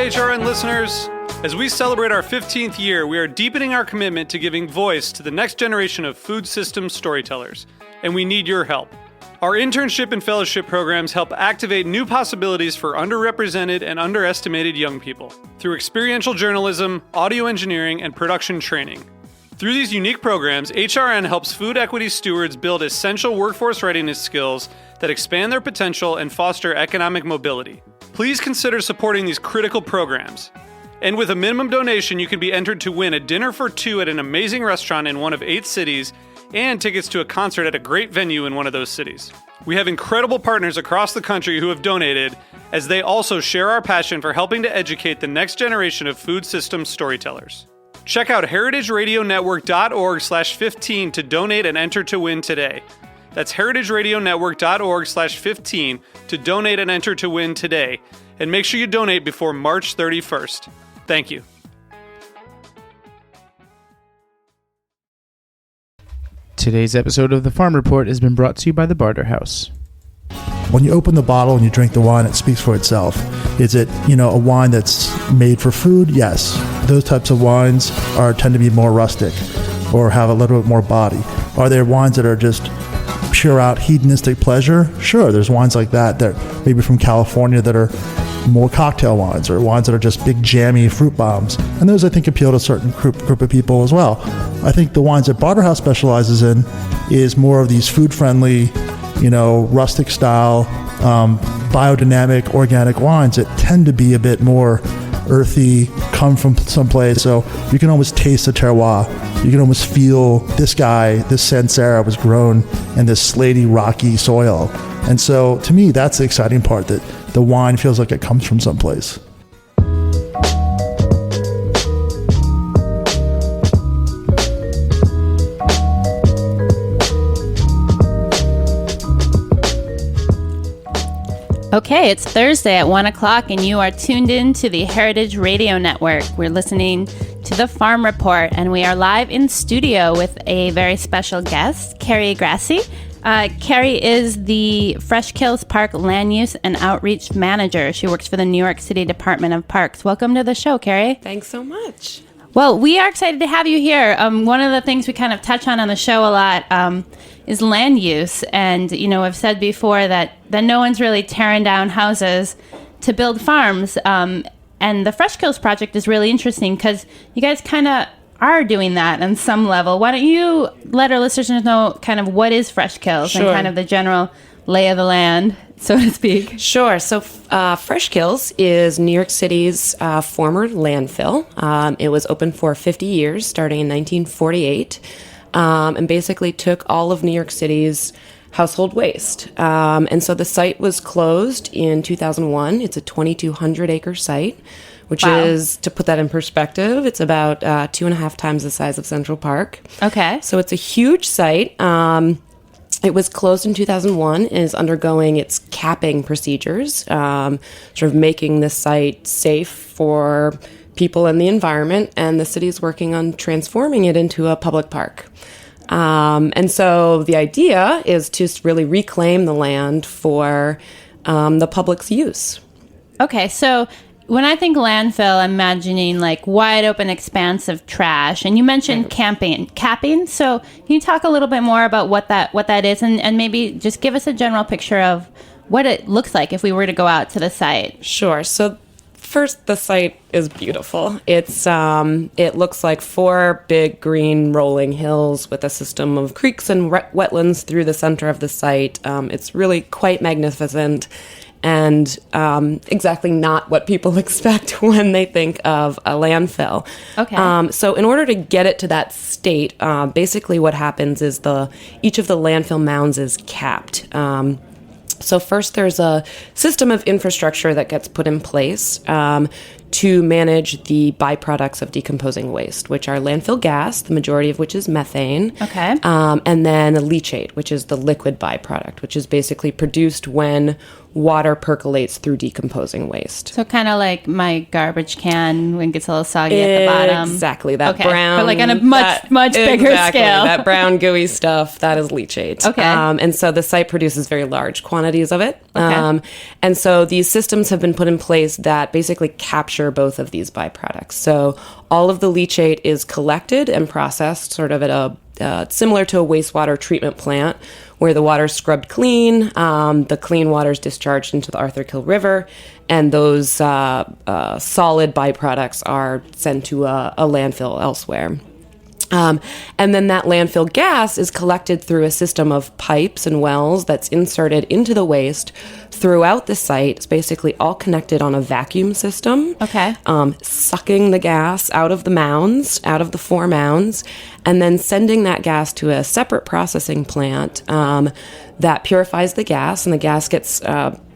HRN listeners. As we celebrate our 15th year, we are deepening our commitment to giving voice to the next generation of food systems storytellers, and we need your help. Our internship and fellowship programs help activate new possibilities for underrepresented and underestimated young people through experiential journalism, audio engineering, and production training. Through these unique programs, HRN helps food equity stewards build essential workforce readiness skills that expand their potential and foster economic mobility. Please consider supporting these critical programs. And with a minimum donation, you can be entered to win a dinner for two at an amazing restaurant in one of 8 cities and tickets to a concert at a great venue in one of those cities. We have incredible partners across the country who have donated, as they also share our passion for helping to educate the next generation of food systems storytellers. Check out heritageradionetwork.org/15 to donate and enter to win today. That's heritageradionetwork.org/15 to donate and enter to win today. And make sure you donate before March 31st. Thank you. Today's episode of The Farm Report has been brought to you by the Barter House. When you open the bottle and you drink the wine, it speaks for itself. Is it, a wine that's made for food? Yes. Those types of wines tend to be more rustic or have a little bit more body. Are there wines that are just pure out hedonistic pleasure? Sure, there's wines like that maybe from California that are more cocktail wines, or wines that are just big jammy fruit bombs. And those, I think, appeal to a certain group of people as well. I think the wines that Barter House specializes in is more of these food-friendly, rustic style, biodynamic, organic wines that tend to be a bit more earthy, come from someplace. So you can almost taste the terroir. You can almost feel this Sancerre was grown in this slaty, rocky soil. And so to me, that's the exciting part, that the wine feels like it comes from someplace. Okay, it's Thursday at 1 o'clock, and you are tuned in to the Heritage Radio Network. We're listening to The Farm Report, and we are live in studio with a very special guest, Carrie Grassi. Carrie is the FreshKills Park Land Use and Outreach Manager. She works for the New York City Department of Parks. Welcome to the show, Carrie. Thanks so much. Well, we are excited to have you here. One of the things we kind of touch on the show a lot is land use. And, I've said before that no one's really tearing down houses to build farms. And the FreshKills project is really interesting because you guys kind of are doing that on some level. Why don't you let our listeners know kind of what is FreshKills and kind of the general lay of the land, so to speak? Sure. So FreshKills is New York City's former landfill. It was open for 50 years, starting in 1948, and basically took all of New York City's household waste. And so the site was closed in 2001. It's a 2,200-acre site, which is, to put that in perspective, it's about 2.5 times the size of Central Park. Okay. So it's a huge site. It was closed in 2001 and is undergoing its capping procedures, sort of making the site safe for people and the environment, and the city is working on transforming it into a public park. And so the idea is to really reclaim the land for the public's use. Okay, so when I think landfill, I'm imagining like wide open expanse of trash. And you mentioned capping. So can you talk a little bit more about what that is, and maybe just give us a general picture of what it looks like if we were to go out to the site? Sure. So first, the site is beautiful. It looks like 4 big green rolling hills with a system of creeks and wetlands through the center of the site. It's really quite magnificent. And exactly not what people expect when they think of a landfill. Okay. So in order to get it to that state, basically what happens is each of the landfill mounds is capped. So first there's a system of infrastructure that gets put in place to manage the byproducts of decomposing waste, which are landfill gas, the majority of which is methane. Okay. And then a leachate, which is the liquid byproduct, which is basically produced when water percolates through decomposing waste. So kind of like my garbage can when it gets a little soggy at the bottom. Exactly. That brown. But like on a much bigger scale. That brown gooey stuff, that is leachate. Okay. And so the site produces very large quantities of it. Okay. And so these systems have been put in place that basically capture capture both of these byproducts. So all of the leachate is collected and processed sort of at a similar to a wastewater treatment plant where the water's scrubbed clean, the clean water is discharged into the Arthur Kill River, and those solid byproducts are sent to a landfill elsewhere. And then that landfill gas is collected through a system of pipes and wells that's inserted into the waste throughout the site. It's basically all connected on a vacuum system. Okay. Sucking the gas out of the mounds, out of the 4 mounds, and then sending that gas to a separate processing plant that purifies the gas, and the gas gets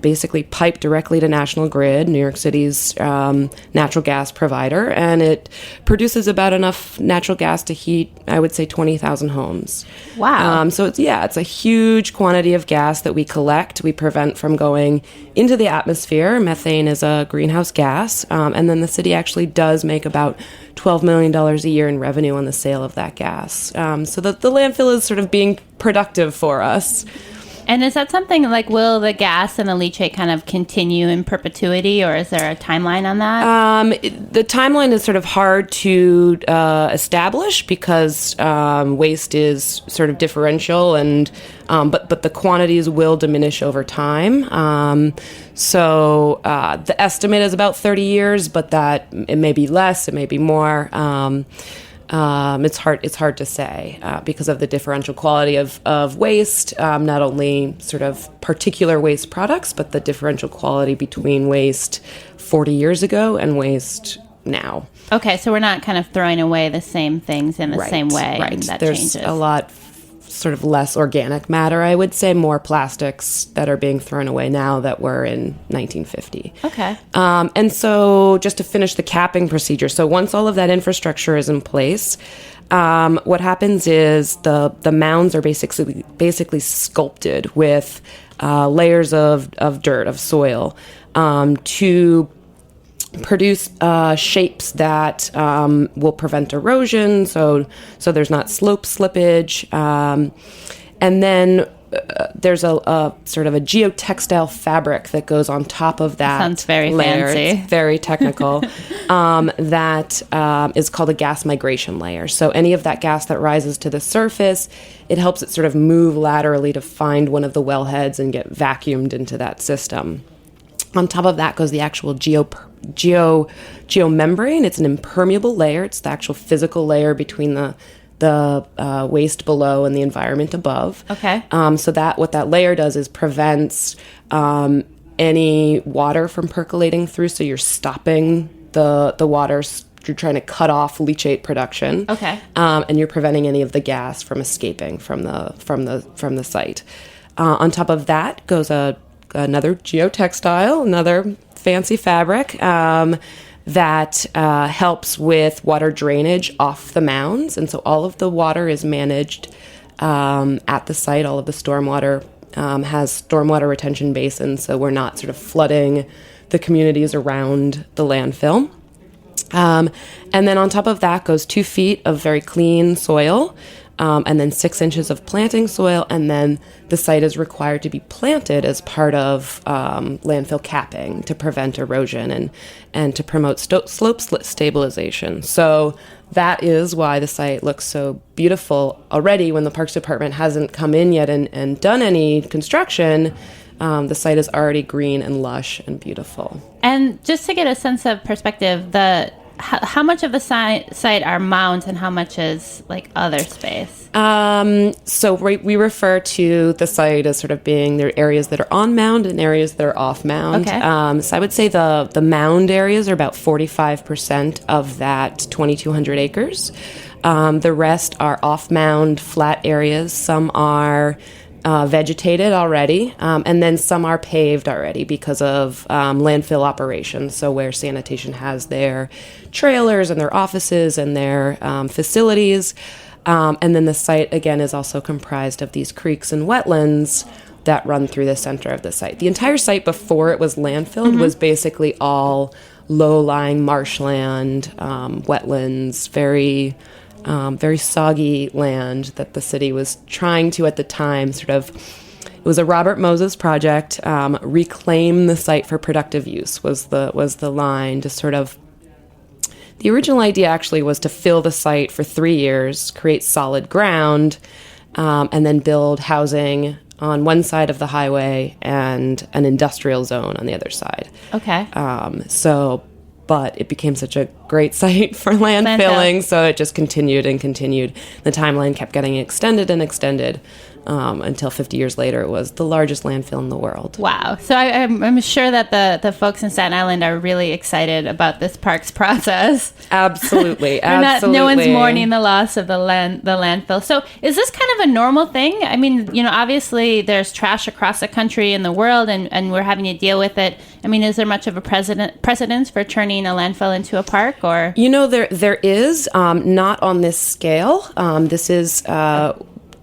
basically piped directly to National Grid, New York City's natural gas provider, and it produces about enough natural gas to heat, I would say, 20,000 homes. Wow. So it's a huge quantity of gas that we collect. We prevent from going into the atmosphere. Methane is a greenhouse gas, and then the city actually does make about $12 million a year in revenue on the sale of that gas. So the landfill is sort of being productive for us. And is that something like, will the gas and the leachate kind of continue in perpetuity, or is there a timeline on that? The timeline is sort of hard to establish because waste is sort of differential, and but the quantities will diminish over time. So the estimate is about 30 years, but that it may be less, it may be more. It's hard to say because of the differential quality of waste, not only sort of particular waste products, but the differential quality between waste 40 years ago and waste now. Okay, so we're not kind of throwing away the same things in the same way. Right. And that There's changes. a lot sort of less organic matter, I would say, more plastics that are being thrown away now that were in 1950. Okay. And so just to finish the capping procedure, so once all of that infrastructure is in place, what happens is the mounds are basically sculpted with layers of dirt, of soil, to produce shapes that will prevent erosion, so there's not slope slippage, and then there's a sort of a geotextile fabric that goes on top of that. Sounds very layer. fancy. It's very technical. That is called a gas migration layer. So any of that gas that rises to the surface, it helps it sort of move laterally to find one of the wellheads and get vacuumed into that system. On top of that goes the actual geomembrane. It's an impermeable layer. It's the actual physical layer between the waste below and the environment above. Okay. So what that layer does is prevents any water from percolating through. So you're stopping the water. You're trying to cut off leachate production. Okay. And you're preventing any of the gas from escaping from the site. On top of that goes another geotextile, another fancy fabric that helps with water drainage off the mounds. And so all of the water is managed at the site. All of the stormwater has stormwater retention basins, so we're not sort of flooding the communities around the landfill. And then on top of that goes 2 feet of very clean soil, and then 6 inches of planting soil, and then the site is required to be planted as part of landfill capping to prevent erosion and to promote slope stabilization. So that is why the site looks so beautiful already. When the Parks Department hasn't come in yet and done any construction, the site is already green and lush and beautiful. And just to get a sense of perspective, how much of the site are mounds and how much is like other space? So we refer to the site as sort of being there are areas that are on mound and areas that are off mound. Okay. So I would say the mound areas are about 45% of that 2,200 acres. The rest are off mound flat areas. Some are vegetated already, and then some are paved already because of landfill operations, so where sanitation has their trailers and their offices and their facilities. And then the site, again, is also comprised of these creeks and wetlands that run through the center of the site. The entire site before it was landfilled was basically all low-lying marshland, wetlands, very soggy land that the city was trying to, at the time, sort of It was a Robert Moses project. Reclaim the site for productive use was the line. To sort of, the original idea actually was to fill the site for 3 years, create solid ground, and then build housing on one side of the highway and an industrial zone on the other side. Okay. But it became such a great site for landfilling, so it just continued and continued. The timeline kept getting extended and extended until 50 years later, it was the largest landfill in the world. Wow. So I'm sure that the folks in Staten Island are really excited about this parks process. Absolutely. Absolutely. No one's mourning the loss of the landfill. So is this kind of a normal thing? I mean, obviously there's trash across the country and the world, and we're having to deal with it. I mean, is there much of a precedence for turning a landfill into a park? Or there is, not on this scale. This is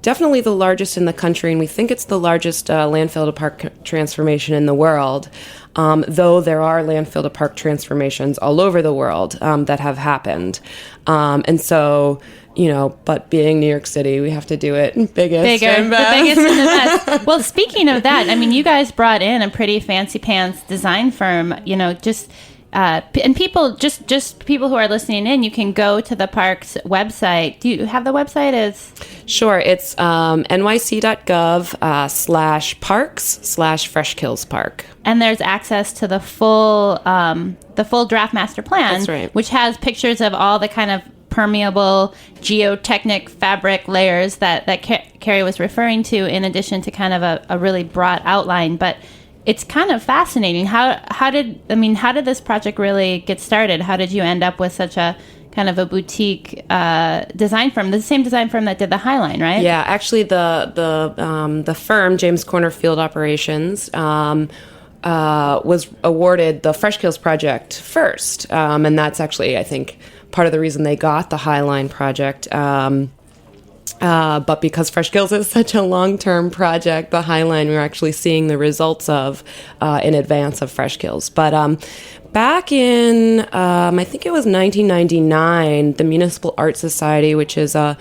definitely the largest in the country, and we think it's the largest landfill to park transformation in the world, though there are landfill to park transformations all over the world that have happened. And so, but being New York City, we have to do it bigger, the biggest and the best. Well, speaking of that, I mean, you guys brought in a pretty fancy pants design firm, and people, just people who are listening in, you can go to the park's website. Do you have the website? Sure. It's nyc.gov/parks/FreshKills Park. And there's access to the full draft master plan. That's right. Which has pictures of all the kind of permeable geotechnic fabric layers that Carrie was referring to, in addition to kind of a really broad outline. But it's kind of fascinating. How did this project really get started? How did you end up with such a kind of a boutique design firm, the same design firm that did the High Line, right? Yeah, actually, the firm, James Corner Field Operations, was awarded the FreshKills project first, and that's actually, I think, part of the reason they got the High Line project. But because FreshKills is such a long-term project, the High Line we're actually seeing the results of in advance of FreshKills. But back in, I think it was 1999, the Municipal Art Society, which is a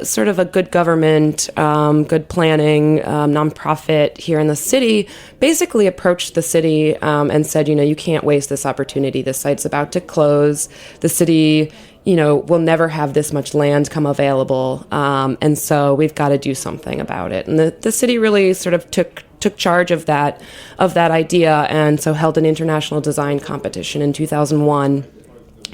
sort of a good government, good planning nonprofit here in the city, basically approached the city and said, you can't waste this opportunity. This site's about to close. The city will never have this much land come available. And so we've got to do something about it. And the city really sort of took charge of that idea, and so held an international design competition in 2001.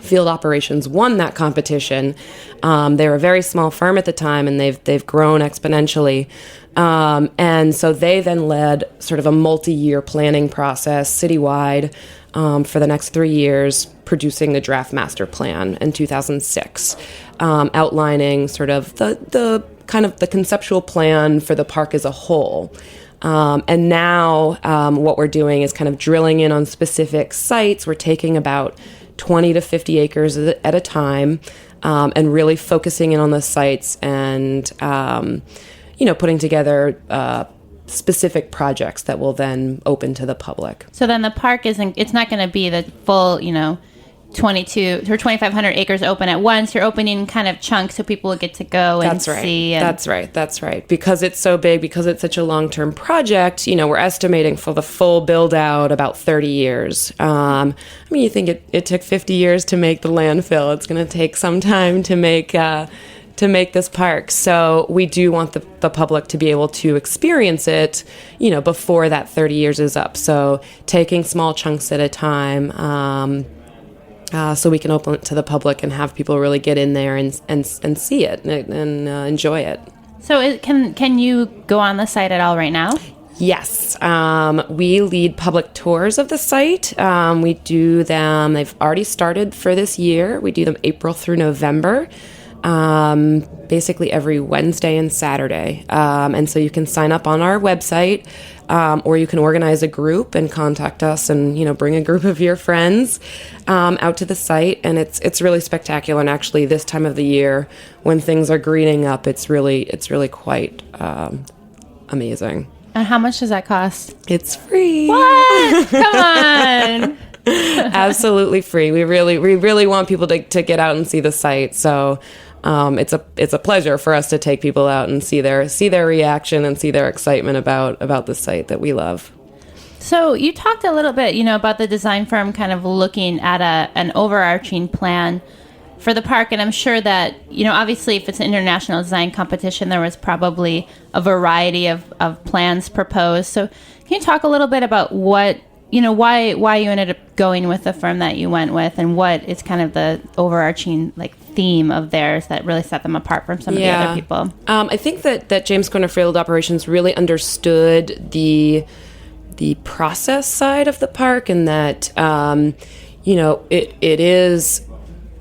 Field Operations won that competition. They were a very small firm at the time, and they've grown exponentially. And so they then led sort of a multi-year planning process citywide for the next 3 years, producing the draft master plan in 2006, outlining sort of the kind of the conceptual plan for the park as a whole. And now what we're doing is kind of drilling in on specific sites. We're taking about 20 to 50 acres at a time, and really focusing in on the sites and, putting together specific projects that will then open to the public. So then the park it's not going to be the full, 22 or 2,500 acres open at once. You're opening kind of chunks so people will get to go and see. That's right. Because it's so big, because it's such a long-term project, we're estimating for the full build-out about 30 years. You think it took 50 years to make the landfill. It's going to take some time to make this park. So we do want the public to be able to experience it, before that 30 years is up. So taking small chunks at a time, so we can open it to the public and have people really get in there and see it and enjoy it. So can you go on the site at all right now? Yes. We lead public tours of the site. We do them, they've already started for this year. We do them April through November. Basically every Wednesday and Saturday. And so you can sign up on our website, or you can organize a group and contact us and, bring a group of your friends, out to the site. And it's really spectacular. And actually this time of the year when things are greening up, it's really quite, amazing. And how much does that cost? It's free. What? Come on. Absolutely free. We really want people to get out and see the site. So it's a pleasure for us to take people out and see their reaction and see their excitement about the site that we love. So you talked a little bit, about the design firm kind of looking at an overarching plan for the park, and I'm sure that, obviously if it's an international design competition, there was probably a variety of plans proposed. So can you talk a little bit about what, why you ended up going with the firm that you went with, and what is kind of the overarching theme of theirs that really set them apart from some of the other people? I think that James Corner Field Operations really understood the process side of the park, and that it is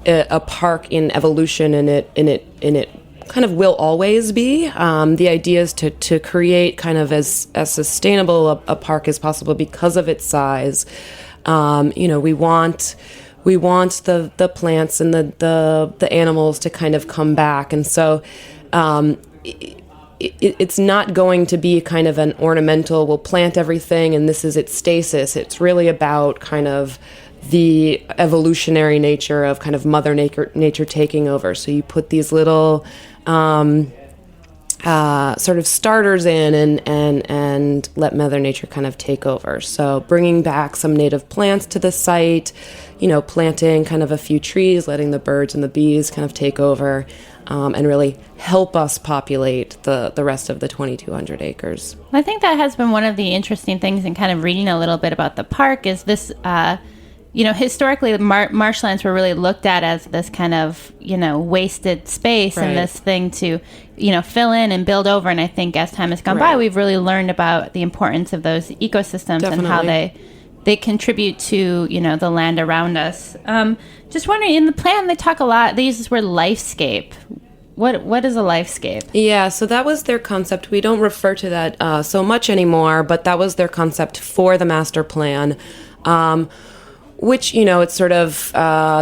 a park in evolution, and it kind of will always be. The idea is to create kind of as sustainable a park as possible because of its size. We want the plants and the animals to kind of come back, and so it's not going to be kind of an ornamental, we'll plant everything and this is its stasis. It's really about kind of the evolutionary nature of kind of Mother Nature taking over. So you put these little sort of starters in and let Mother Nature kind of take over. So bringing back some native plants to the site, planting kind of a few trees, letting the birds and the bees kind of take over, and really help us populate the rest of the 2,200 acres. I think that has been one of the interesting things in kind of reading a little bit about the park is this, historically the marshlands were really looked at as this kind of, wasted space, right, and this thing to, fill in and build over. And I think as time has gone by, we've really learned about the importance of those ecosystems. Definitely. And how they contribute to, the land around us. Just wondering, in the plan, they use this word lifescape. What is a lifescape? Yeah, so that was their concept. We don't refer to that so much anymore, but that was their concept for the master plan. Which, it's sort of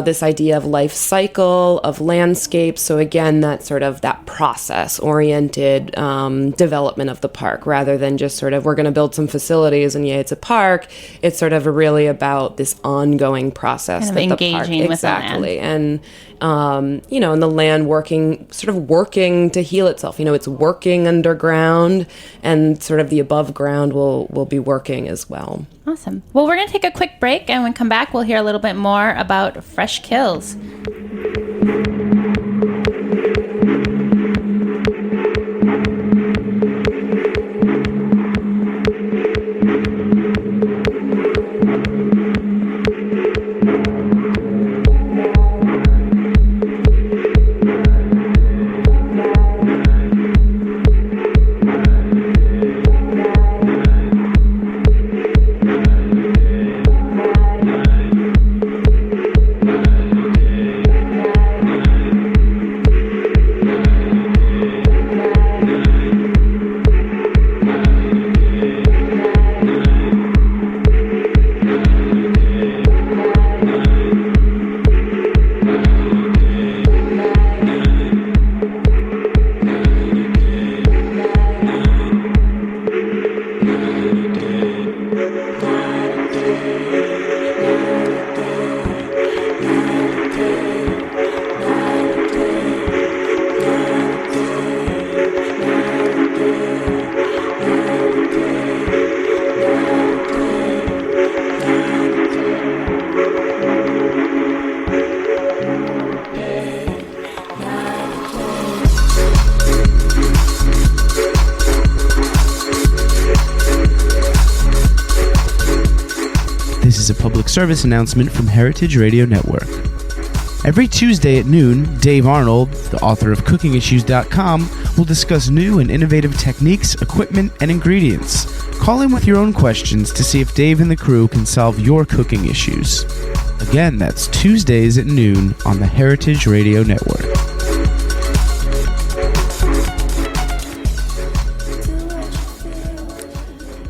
this idea of life cycle, of landscape. So again, that sort of that process-oriented development of the park, rather than just sort of, we're going to build some facilities and it's a park. It's sort of really about this ongoing process. Kind of engaging with the land. Exactly. And, and the land working to heal itself. It's working underground, and sort of the above ground will be working as well. Awesome. Well, we're going to take a quick break, and when we come back, we'll hear a little bit more about FreshKills. This is a public service announcement from Heritage Radio Network. Every Tuesday at noon, Dave Arnold, the author of CookingIssues.com, will discuss new and innovative techniques, equipment, and ingredients. Call in with your own questions to see if Dave and the crew can solve your cooking issues. Again, that's Tuesdays at noon on the Heritage Radio Network.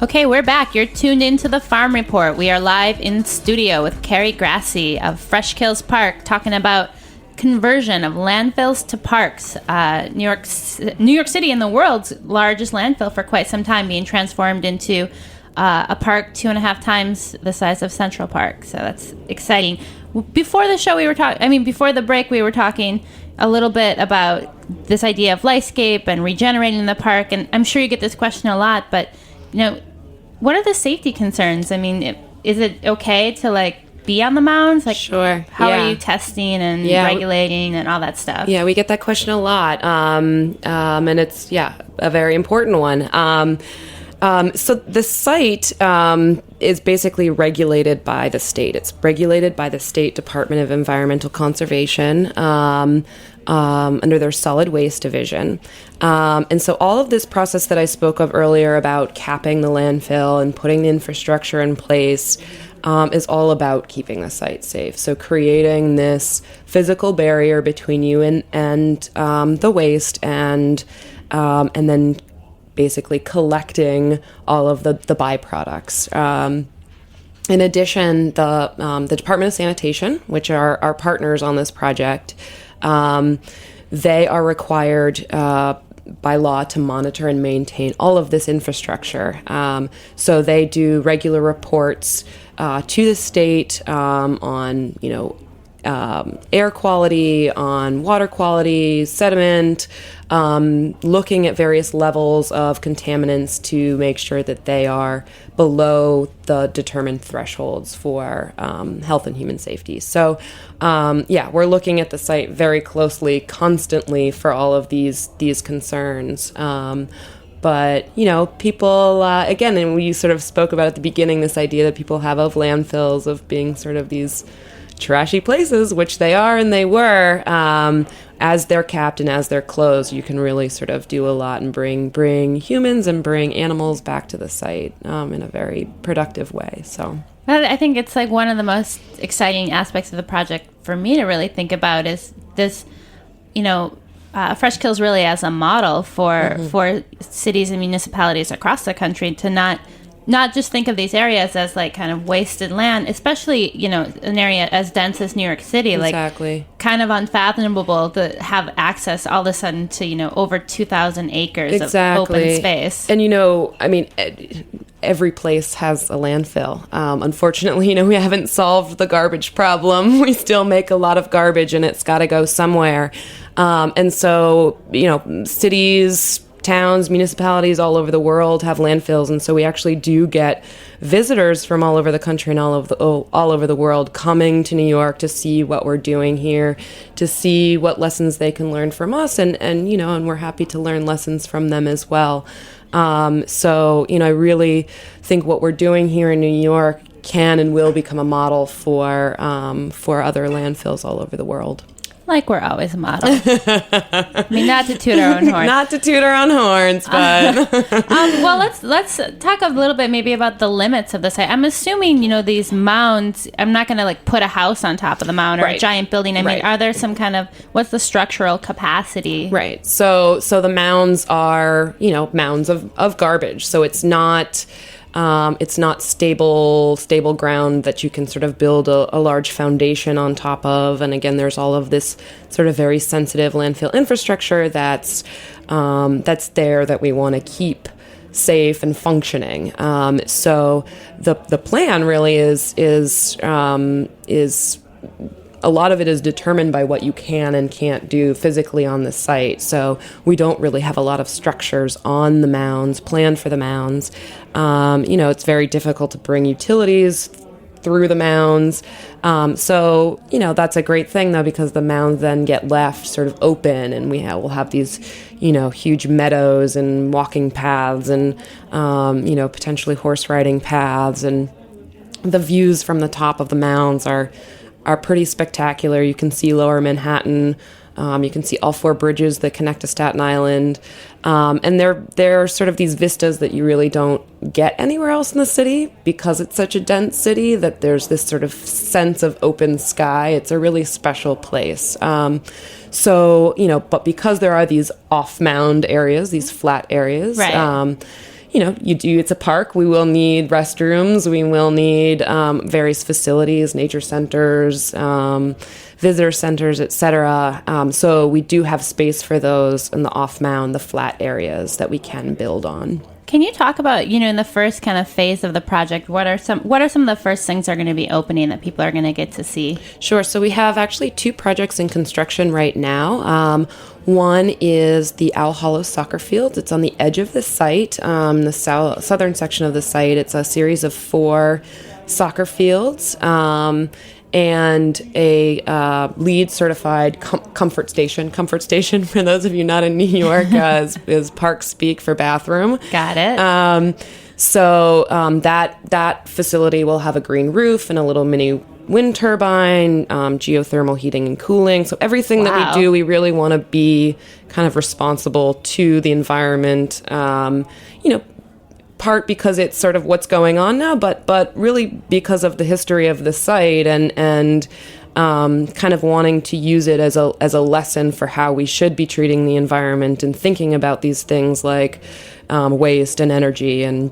Okay, we're back. You're tuned into the Farm Report. We are live in studio with Carrie Grassi of FreshKills Park talking about conversion of landfills to parks. New York City, and the world's largest landfill for quite some time, being transformed into a park 2.5 times the size of Central Park. So that's exciting. Before the show, before the break, we were talking. a little bit about this idea of lightscape and regenerating the park. And I'm sure you get this question a lot, but, what are the safety concerns? I mean, is it okay to, be on the mounds? Sure. How are you testing and regulating and all that stuff? Yeah, we get that question a lot. And it's, a very important one. So the site is basically regulated by the state. It's regulated by the State Department of Environmental Conservation under their solid waste division. And so all of this process that I spoke of earlier about capping the landfill and putting the infrastructure in place is all about keeping the site safe. So creating this physical barrier between you and the waste and then basically collecting all of the byproducts. In addition, the Department of Sanitation, which are our partners on this project, they are required by law to monitor and maintain all of this infrastructure. So they do regular reports to the state on, air quality, on water quality, sediment, looking at various levels of contaminants to make sure that they are below the determined thresholds for health and human safety. So, we're looking at the site very closely, constantly for all of these concerns. But, people, again, and we sort of spoke about at the beginning, this idea that people have of landfills, of being sort of these trashy places, which they are and they were. As they're capped and as they're closed, you can really sort of do a lot and bring humans and bring animals back to the site in a very productive way. So I think it's one of the most exciting aspects of the project for me to really think about is this, FreshKills really as a model for cities and municipalities across the country to not just think of these areas as kind of wasted land, especially, an area as dense as New York City, exactly. Kind of unfathomable to have access all of a sudden to, over 2,000 acres of open space. And, every place has a landfill. Unfortunately, we haven't solved the garbage problem. We still make a lot of garbage and it's got to go somewhere. And so, cities, towns, municipalities all over the world have landfills, and so we actually do get visitors from all over the country and all over the world coming to New York to see what we're doing here, to see what lessons they can learn from us, and we're happy to learn lessons from them as well. So I really think what we're doing here in New York can and will become a model for other landfills all over the world. Like we're always a model. I mean, not to toot our own horn. Not to toot our own horns, but... well, let's talk a little bit maybe about the limits of the site. I'm assuming, these mounds, I'm not going to put a house on top of the mound or a giant building. I mean, are there some kind of, what's the structural capacity? Right. So the mounds are, mounds of garbage. So it's not stable ground that you can sort of build a large foundation on top of. And again, there's all of this sort of very sensitive landfill infrastructure that's there that we want to keep safe and functioning. So the plan really is a lot of it is determined by what you can and can't do physically on the site. So we don't really have a lot of structures on the mounds, planned for the mounds. It's very difficult to bring utilities through the mounds. So that's a great thing, though, because the mounds then get left sort of open, and we'll have these, huge meadows and walking paths and, potentially horse riding paths. And the views from the top of the mounds are pretty spectacular. You can see Lower Manhattan. You can see all four bridges that connect to Staten Island. And they're sort of these vistas that you really don't get anywhere else in the city because it's such a dense city that there's this sort of sense of open sky. It's a really special place. But because there are these off-mound areas, these flat areas, right. It's a park. We will need restrooms. We will need various facilities, nature centers, visitor centers, etc. So we do have space for those in the off-mound, the flat areas that we can build on. Can you talk about, in the first kind of phase of the project, what are some of the first things that are going to be opening that people are going to get to see? Sure. So we have actually 2 projects in construction right now. One is the Owl Hollow Soccer Field. It's on the edge of the site, the southern section of the site. It's a series of 4 soccer fields. And a LEED certified comfort station. Comfort station, for those of you not in New York, is park speak for bathroom. Got it. That facility will have a green roof and a little mini wind turbine, geothermal heating and cooling. So everything that we do, we really want to be kind of responsible to the environment. Part because it's sort of what's going on now, but really because of the history of the site and kind of wanting to use it as a lesson for how we should be treating the environment and thinking about these things like waste and energy. And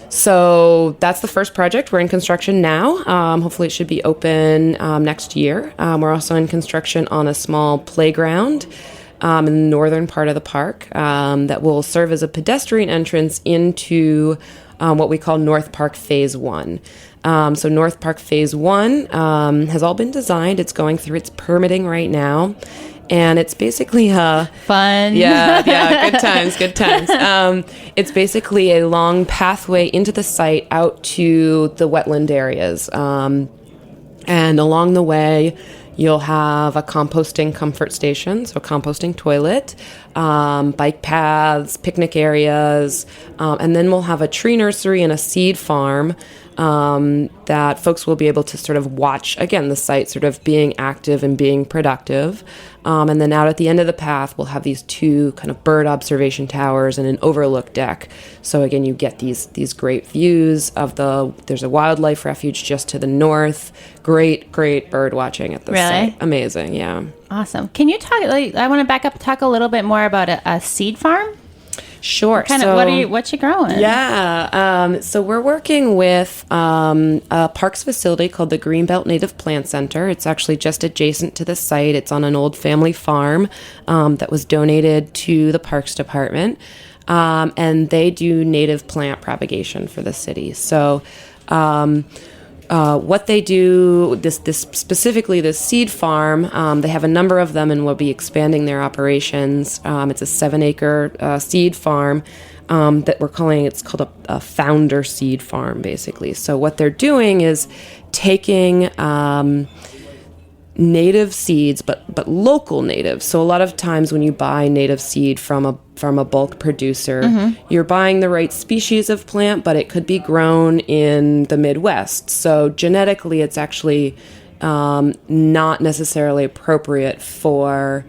so that's the first project. We're in construction now. Hopefully it should be open next year. We're also in construction on a small playground in the northern part of the park that will serve as a pedestrian entrance into what we call North Park Phase 1. So North Park Phase 1 has all been designed. It's going through its permitting right now. And it's basically fun. Yeah, good times. It's basically a long pathway into the site out to the wetland areas. And along the way, you'll have a composting comfort station, so a composting toilet, bike paths, picnic areas, and then we'll have a tree nursery and a seed farm that folks will be able to sort of watch, again, the site sort of being active and being productive. And then out at the end of the path, we'll have these 2 kind of bird observation towers and an overlook deck. So again, you get these great views of there's a wildlife refuge just to the north. Great bird watching at the site. Amazing, yeah. Awesome. Can you talk, I want to back up and talk a little bit more about a seed farm? Sure. What you growing? Yeah. So we're working with a parks facility called the Greenbelt Native Plant Center. It's actually just adjacent to the site. It's on an old family farm that was donated to the Parks Department. And they do native plant propagation for the city. So what they do, this specifically this seed farm, they have a number of them and will be expanding their operations. It's a 7-acre seed farm that we're calling, it's called a founder seed farm, basically. So what they're doing is taking native seeds, but local native. So a lot of times when you buy native seed from a bulk producer, you're buying the right species of plant, but it could be grown in the Midwest. So genetically, it's actually not necessarily appropriate for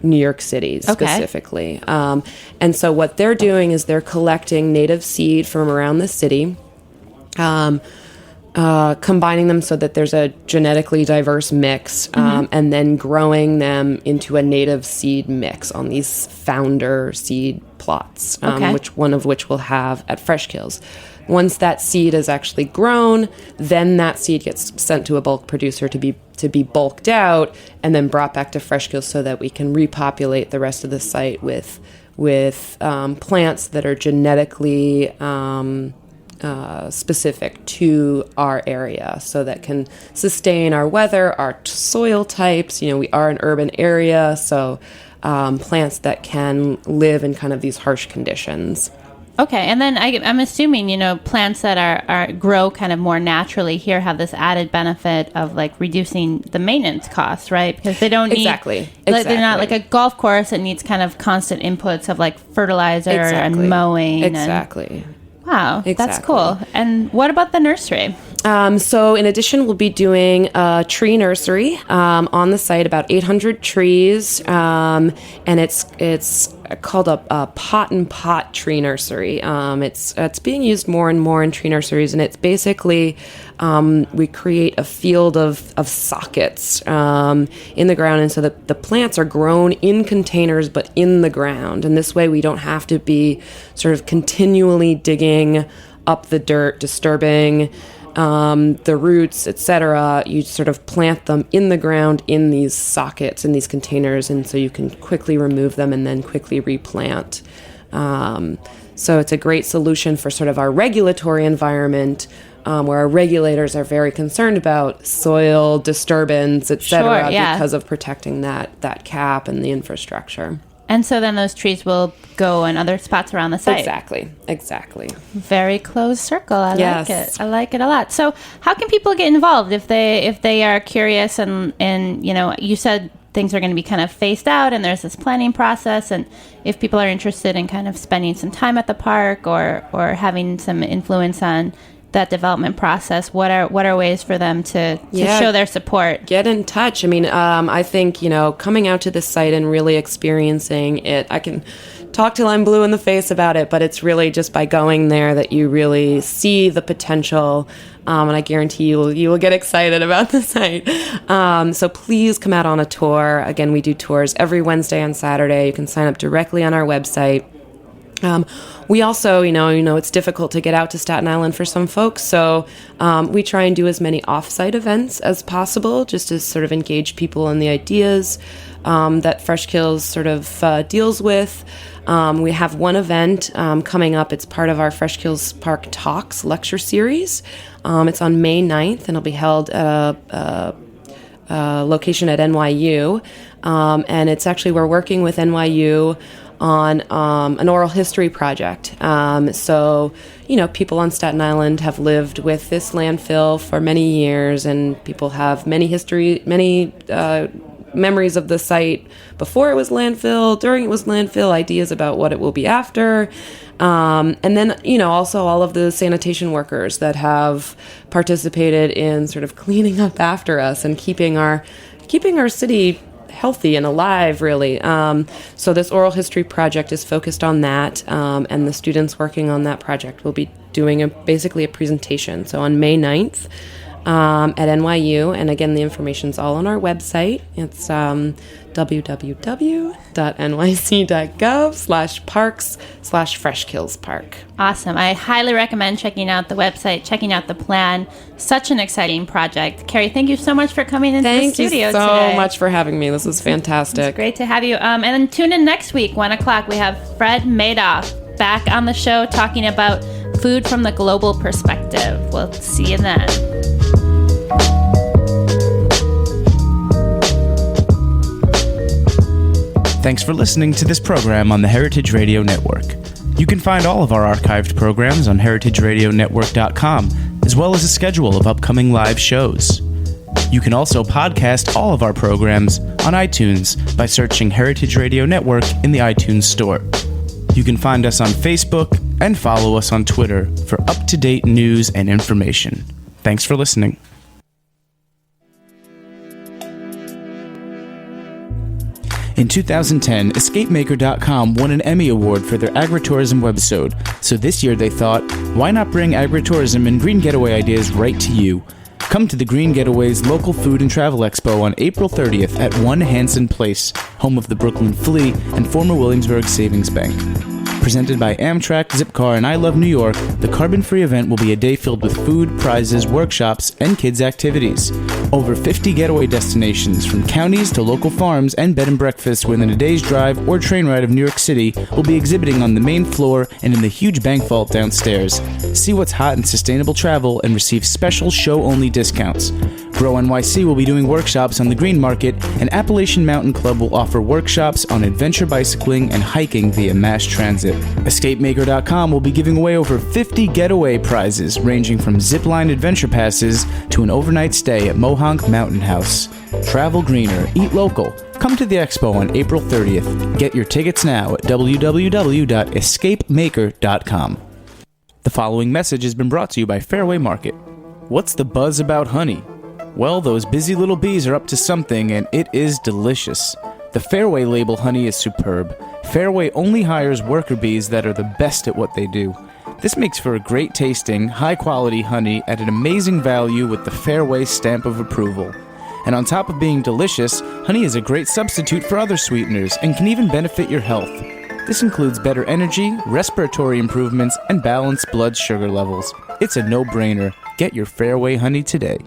New York City specifically. And so what they're doing is they're collecting native seed from around the city, combining them so that there's a genetically diverse mix, and then growing them into a native seed mix on these founder seed plots, which we'll have at FreshKills. Once that seed is actually grown, then that seed gets sent to a bulk producer to be bulked out and then brought back to FreshKills so that we can repopulate the rest of the site with plants that are genetically specific to our area, so that can sustain our weather, our soil types. We are an urban area, so plants that can live in kind of these harsh conditions. Okay, and then I'm assuming, plants that are grow kind of more naturally here have this added benefit of like reducing the maintenance costs, right? Because they don't need exactly. They're not like a golf course that needs kind of constant inputs of like fertilizer and mowing. Exactly. Wow, that's cool. And what about the nursery? So in addition, we'll be doing a tree nursery on the site, about 800 trees, and it's called a pot and pot tree nursery. It's being used more and more in tree nurseries, and it's basically we create a field of sockets in the ground, and so the plants are grown in containers but in the ground, and this way we don't have to be sort of continually digging up the dirt, disturbing the roots, etc. You sort of plant them in the ground in these sockets, in these containers, and so you can quickly remove them and then quickly replant. So it's a great solution for sort of our regulatory environment, where our regulators are very concerned about soil disturbance, et cetera, because of protecting that cap and the infrastructure. And so then those trees will go in other spots around the site. Exactly. Very closed circle. I Yes. like it. I like it a lot. So how can people get involved if they are curious and you said things are going to be kind of phased out and there's this planning process, and if people are interested in kind of spending some time at the park or having some influence on that development process, what are ways for them to show their support? Get in touch. I mean, I think, coming out to this site and really experiencing it, I can talk till I'm blue in the face about it, but it's really just by going there that you really see the potential, and I guarantee you will get excited about the site. So please come out on a tour. Again, we do tours every Wednesday and Saturday. You can sign up directly on our website. We also, it's difficult to get out to Staten Island for some folks, so we try and do as many off-site events as possible, just to sort of engage people in the ideas that FreshKills sort of deals with. We have one event coming up. It's part of our FreshKills Park Talks lecture series. It's on May 9th, and it'll be held at a location at NYU. And it's actually, we're working with NYU on an oral history project. So, people on Staten Island have lived with this landfill for many years, and people have many memories of the site before it was landfill, during it was landfill, ideas about what it will be after. And then, also all of the sanitation workers that have participated in sort of cleaning up after us and keeping our city healthy and alive, really. So this oral history project is focused on that, and the students working on that project will be doing basically a presentation. So on May 9th at NYU, and again, the information's all on our website. It's www.nyc.gov/parks/FreshKills Awesome. I highly recommend checking out the website, checking out the plan. Such an exciting project. Carrie, thank you so much for coming into the studio today. Thank you so much for having me. This was fantastic. It's great to have you. And then tune in next week, 1 o'clock. We have Fred Madoff back on the show talking about food from the global perspective. We'll see you then. Thanks for listening to this program on the Heritage Radio Network. You can find all of our archived programs on heritageradionetwork.com, as well as a schedule of upcoming live shows. You can also podcast all of our programs on iTunes by searching Heritage Radio Network in the iTunes Store. You can find us on Facebook and follow us on Twitter for up-to-date news and information. Thanks for listening. In 2010, EscapeMaker.com won an Emmy Award for their agritourism webisode, so this year they thought, why not bring agritourism and green getaway ideas right to you? Come to the Green Getaway's local food and travel expo on April 30th at 1 Hanson Place, home of the Brooklyn Flea and former Williamsburg Savings Bank. Presented by Amtrak, Zipcar, and I Love New York, the carbon-free event will be a day filled with food, prizes, workshops, and kids' activities. Over 50 getaway destinations, from counties to local farms and bed and breakfasts within a day's drive or train ride of New York City, will be exhibiting on the main floor and in the huge bank vault downstairs. See what's hot in sustainable travel and receive special show-only discounts. Grow NYC will be doing workshops on the Green Market, and Appalachian Mountain Club will offer workshops on adventure bicycling and hiking via mass transit. EscapeMaker.com will be giving away over 50 getaway prizes, ranging from zipline adventure passes to an overnight stay at Mohonk Mountain House. Travel greener, eat local. Come to the expo on April 30th. Get your tickets now at www.escapemaker.com. The following message has been brought to you by Fairway Market. What's the buzz about honey? Well, those busy little bees are up to something, and it is delicious. The Fairway label honey is superb. Fairway only hires worker bees that are the best at what they do. This makes for a great tasting, high-quality honey at an amazing value with the Fairway stamp of approval. And on top of being delicious, honey is a great substitute for other sweeteners and can even benefit your health. This includes better energy, respiratory improvements, and balanced blood sugar levels. It's a no-brainer. Get your Fairway honey today.